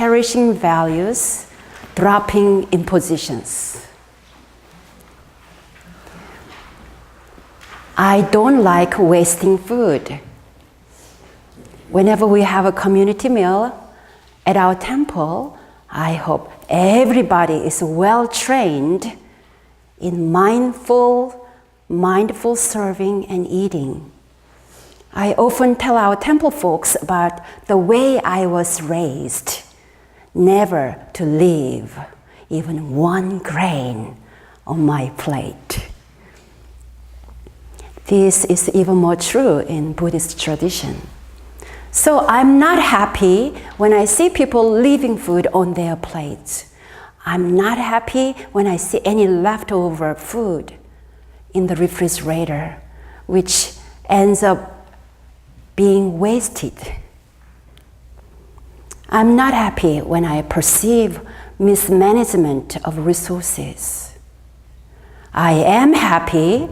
cherishing values, dropping impositions. I don't like wasting food. Whenever we have a community meal at our temple, I hope everybody is well trained in mindful serving and eating. I often tell our temple folks about the way I was raised, never to leave even one grain on my plate. This is even more true in Buddhist tradition. So I'm not happy when I see people leaving food on their plates. I'm not happy when I see any leftover food in the refrigerator, which ends up being wasted. I'm not happy when I perceive mismanagement of resources. I am happy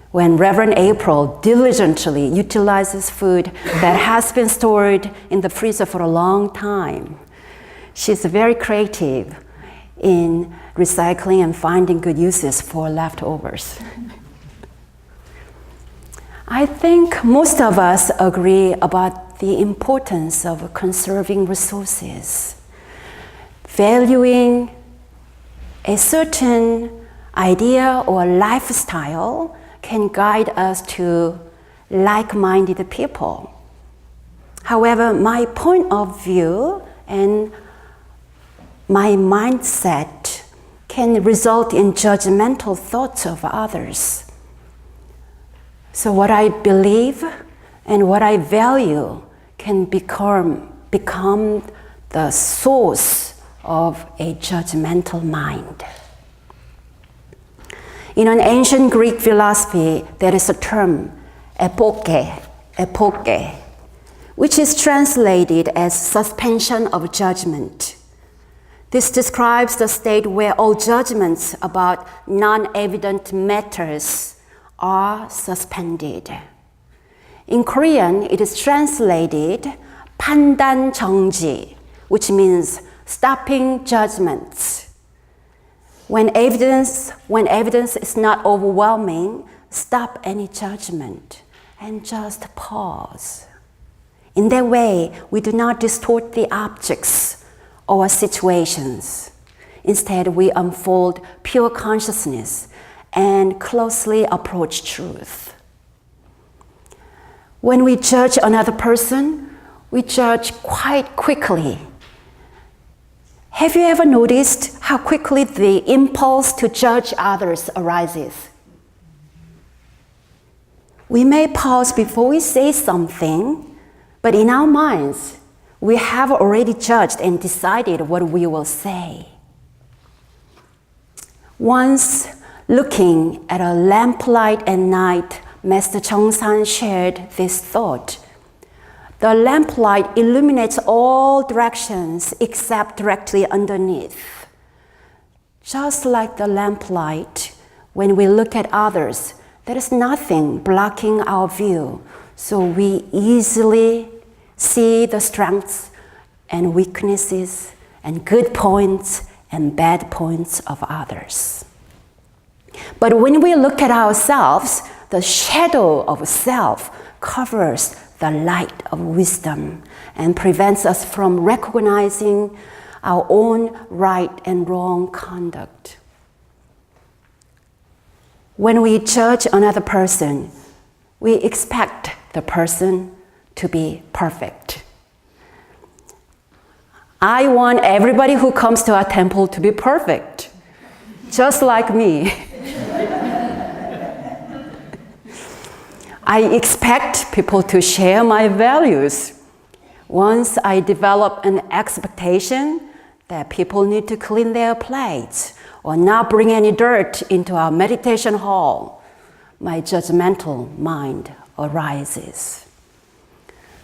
when Reverend April diligently utilizes food that has been stored in the freezer for a long time. She's very creative in recycling and finding good uses for leftovers. I think most of us agree about the importance of conserving resources, valuing a certain idea or lifestyle can guide us to like-minded people. However, my point of view and my mindset can result in judgmental thoughts of others. So what I believe and what I value can become the source of a judgmental mind. In an ancient Greek philosophy, there is a term, epoke, which is translated as suspension of judgment. This describes the state where all judgments about non-evident matters are suspended. In Korean, it is translated 판단중지, which means stopping judgments. When evidence is not overwhelming, stop any judgment and just pause. In that way, we do not distort the objects or situations. Instead, we unfold pure consciousness and closely approach truth. When we judge another person, we judge quite quickly. Have you ever noticed how quickly the impulse to judge others arises? We may pause before we say something, but in our minds, we have already judged and decided what we will say. Once, looking at a lamplight at night, Master Chongsan shared this thought. The lamplight illuminates all directions except directly underneath. Just like the lamplight, when we look at others, there is nothing blocking our view, so we easily see the strengths and weaknesses and good points and bad points of others. But when we look at ourselves, the shadow of self covers the light of wisdom and prevents us from recognizing our own right and wrong conduct. When we judge another person, we expect the person to be perfect. I want everybody who comes to our temple to be perfect, just like me. I expect people to share my values. Once I develop an expectation that people need to clean their plates or not bring any dirt into our meditation hall, my judgmental mind arises.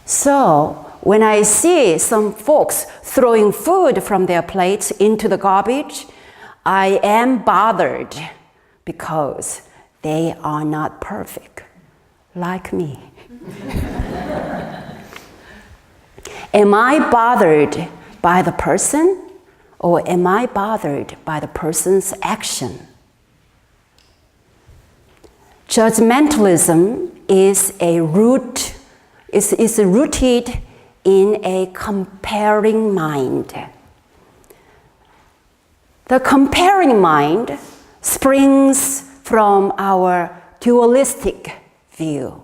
So when I see some folks throwing food from their plates into the garbage, I am bothered because they are not perfect, like me. Am I bothered by the person, or am I bothered by the person's action? Judgmentalism is rooted in a comparing mind. The comparing mind springs from our dualistic view.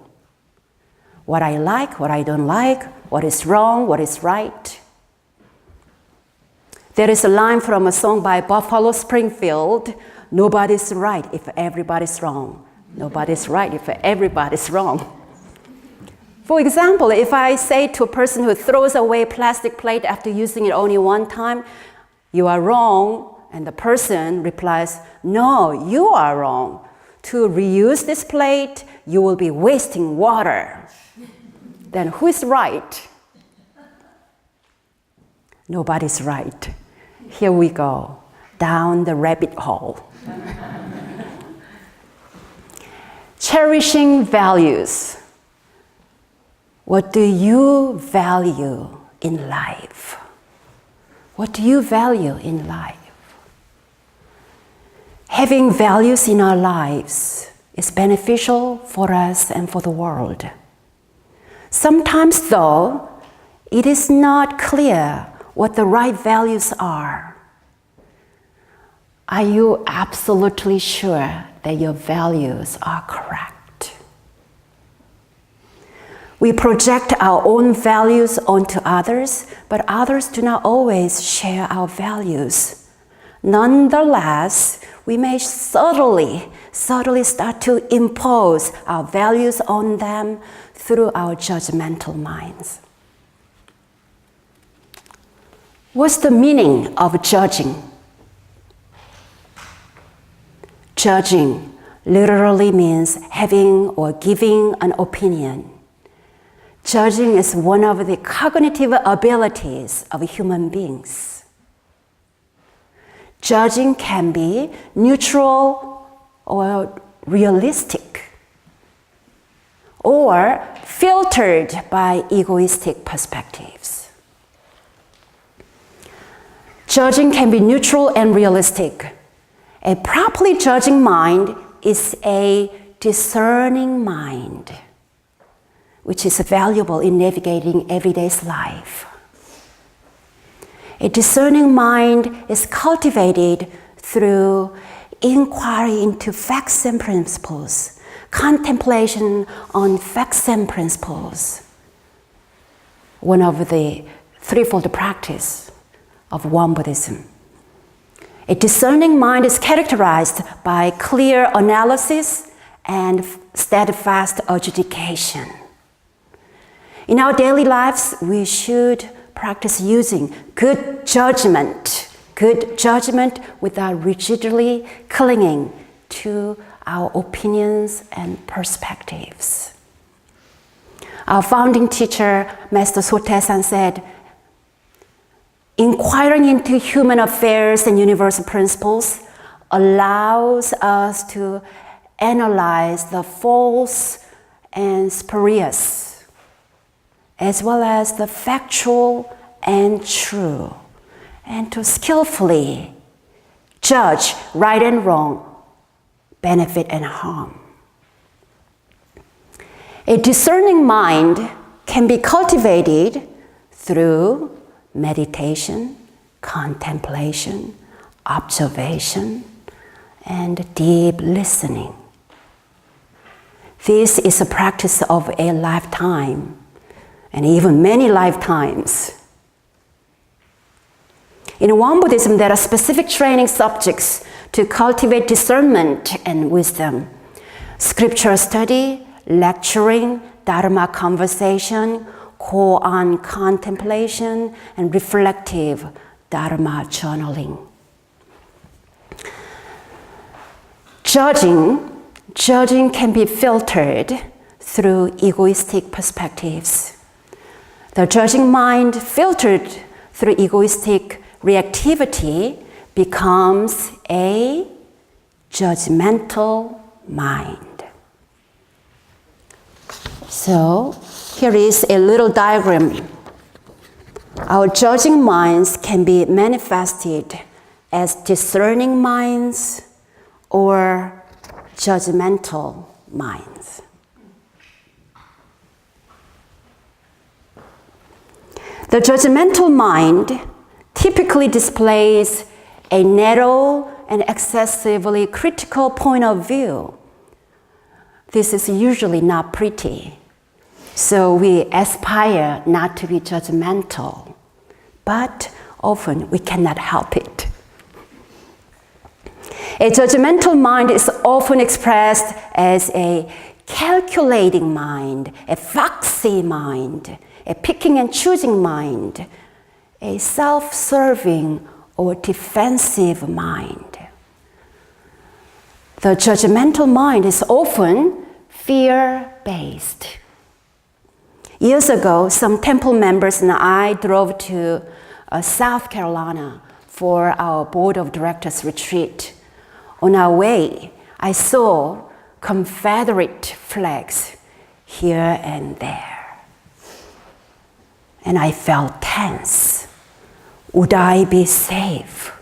What I like, what I don't like, what is wrong, what is right. There is a line from a song by Buffalo Springfield, nobody's right if everybody's wrong. Nobody's right if everybody's wrong. For example, if I say to a person who throws away a plastic plate after using it only one time, you are wrong, and the person replies, no, you are wrong. To reuse this plate, you will be wasting water. Then who is right? Nobody's right. Here we go, down the rabbit hole. Cherishing values. What do you value in life? What do you value in life? Having values in our lives is beneficial for us and for the world. Sometimes, though, it is not clear what the right values are. Are you absolutely sure that your values are correct? We project our own values onto others, but others do not always share our values. Nonetheless, we may subtly start to impose our values on them through our judgmental minds. What's the meaning of judging? Judging literally means having or giving an opinion. Judging is one of the cognitive abilities of human beings. Judging can be neutral or realistic, or filtered by egoistic perspectives. Judging can be neutral and realistic. A properly judging mind is a discerning mind, which is valuable in navigating everyday's life. A discerning mind is cultivated through inquiry into facts and principles, contemplation on facts and principles, one of the threefold practice of Won Buddhism. A discerning mind is characterized by clear analysis and steadfast adjudication. In our daily lives, we should practice using good judgment without rigidly clinging to our opinions and perspectives. Our founding teacher, Master Sotaesan, said, inquiring into human affairs and universal principles allows us to analyze the false and spurious, as well as the factual and true, and to skillfully judge right and wrong, benefit and harm. A discerning mind can be cultivated through meditation, contemplation, observation, and deep listening. This is a practice of a lifetime, and even many lifetimes. In Won Buddhism, there are specific training subjects to cultivate discernment and wisdom: scripture study, lecturing, Dharma conversation, koan contemplation, and reflective Dharma journaling. Judging can be filtered through egoistic perspectives. The judging mind filtered through egoistic reactivity becomes a judgmental mind. So here is a little diagram Our judging minds can be manifested as discerning minds or judgmental minds. The judgmental mind typically displays a narrow and excessively critical point of view. This is usually not pretty, so we aspire not to be judgmental, but often we cannot help it. A judgmental mind is often expressed as a calculating mind, a foxy mind, a picking and choosing mind, a self-serving or defensive mind. The judgmental mind is often fear-based. Years ago, some temple members and I drove to South Carolina for our board of directors retreat. On our way, I saw Confederate flags here and there. And I felt tense. Would I be safe?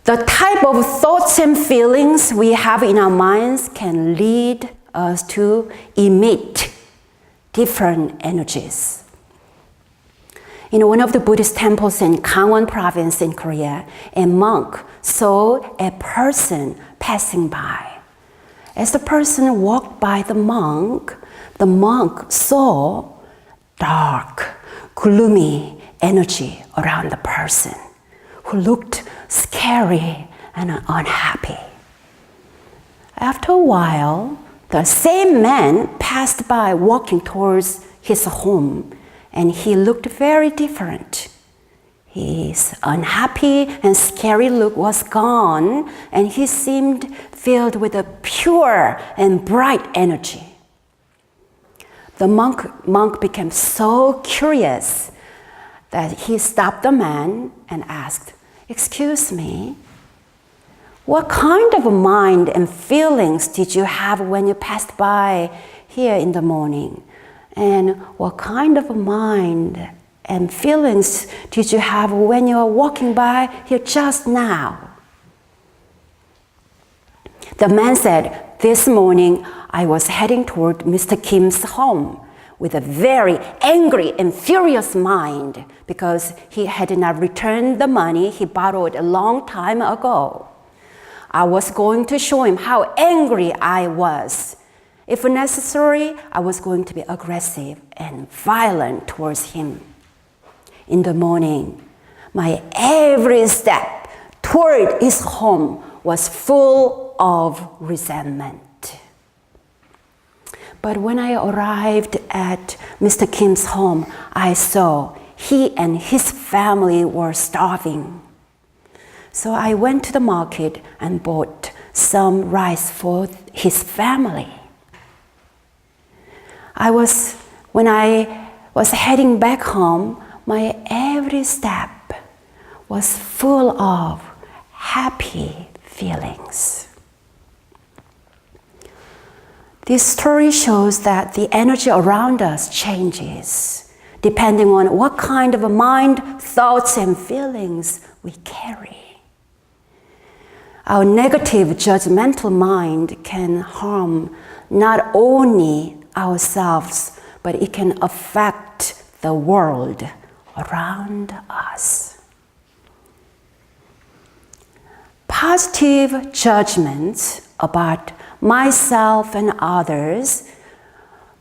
The type of thoughts and feelings we have in our minds can lead us to emit different energies. In one of the Buddhist temples in Gangwon province in Korea, a monk saw a person passing by. As the person walked by the monk saw dark, gloomy energy around the person who looked scary and unhappy. After a while, the same man passed by walking towards his home, and he looked very different. His unhappy and scary look was gone, and he seemed filled with a pure and bright energy. The monk became so curious that he stopped the man and asked, "Excuse me, what kind of a mind and feelings did you have when you passed by here in the morning? And what kind of a mind and feelings did you have when you were walking by here just now?" The man said, "This morning I was heading toward Mr. Kim's home with a very angry and furious mind because he had not returned the money he borrowed a long time ago. I was going to show him how angry I was. If necessary, I was going to be aggressive and violent towards him. In the morning, my every step toward his home was full of resentment. But when I arrived at Mr. Kim's home, I saw he and his family were starving. So I went to the market and bought some rice for his family. When I was heading back home, my every step was full of happy feelings." This story shows that the energy around us changes depending on what kind of a mind, thoughts, and feelings we carry. Our negative, judgmental mind can harm not only ourselves, but it can affect the world around us. Positive judgments about myself and others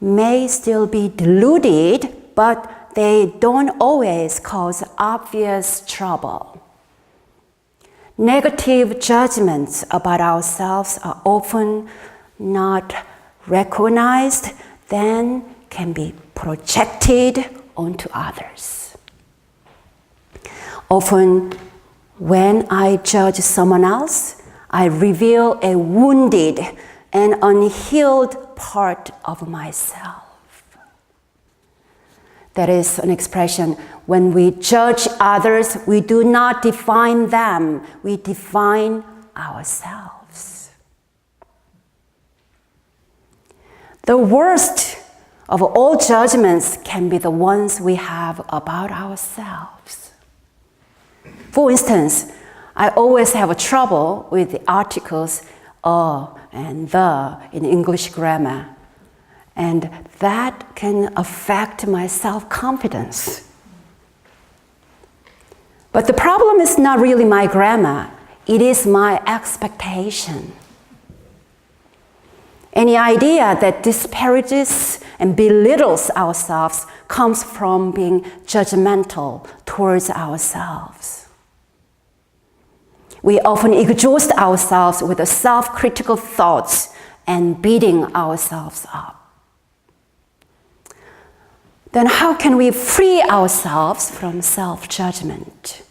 may still be deluded, but they don't always cause obvious trouble. Negative judgments about ourselves are often not recognized, then can be projected onto others. Often, when I judge someone else, I reveal a wounded and unhealed part of myself. That is an expression. When we judge others, we do not define them, we define ourselves. The worst of all judgments can be the ones we have about ourselves. For instance, I always have trouble with the articles and the in English grammar, and that can affect my self-confidence. But the problem is not really my grammar, it is my expectation. Any idea that disparages and belittles ourselves comes from being judgmental towards ourselves. We often exhaust ourselves with the self-critical thoughts and beating ourselves up. Then how can we free ourselves from self-judgment?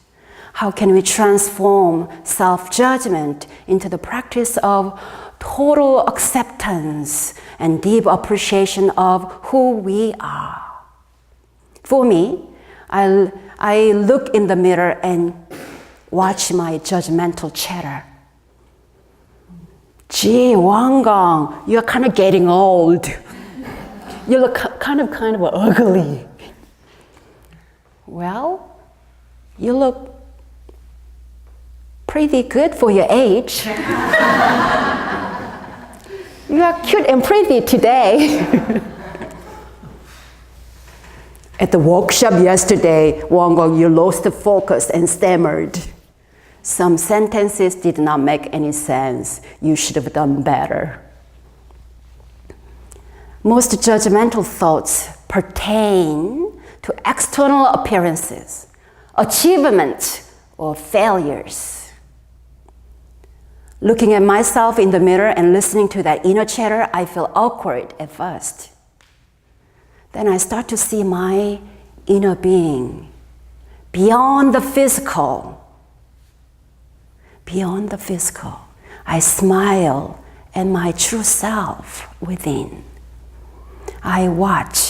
How can we transform self-judgment into the practice of total acceptance and deep appreciation of who we are? For me, I look in the mirror and watch my judgmental chatter. Gee, WonGong, you're kind of getting old. You look kind of ugly. Well, you look pretty good for your age. You are cute and pretty today. At the workshop yesterday, WonGong, you lost focus and stammered. Some sentences did not make any sense. You should have done better. Most judgmental thoughts pertain to external appearances, achievements, or failures. Looking at myself in the mirror and listening to that inner chatter, I feel awkward at first. Then I start to see my inner being beyond the physical. Beyond the physical, I smile at my true self within. I watch